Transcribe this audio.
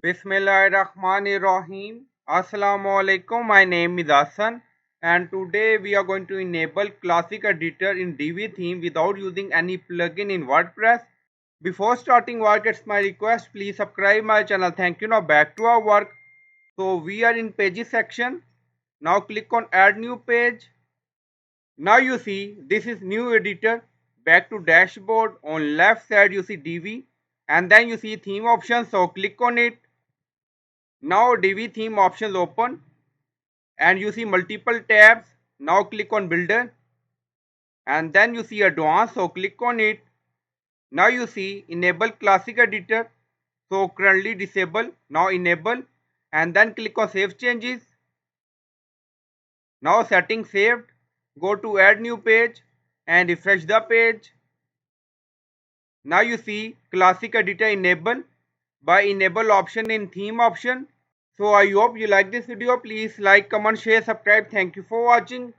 Bismillahirrahmanirrahim. Assalamu alaikum. My name is Hassan, and today we are going to enable Classic Editor in Divi theme without using any plugin in WordPress. Before starting work, it's my request, please subscribe my channel. Thank you. Now back to our work. So we are in pages section. Now click on add new page. Now you see this is new editor. Back to dashboard. On left side you see Divi, and then you see theme option. So click on it. Now Divi theme options open and you see multiple tabs. Now click on builder and then you see advanced, so click on it. Now you see enable classic editor, so currently disabled, now enable, and then click on save changes. Now settings saved, go to add new page and refresh the page. Now you see classic editor enable by enable option in theme option. So I hope you like this video. Please like, comment, share, subscribe. Thank you for watching.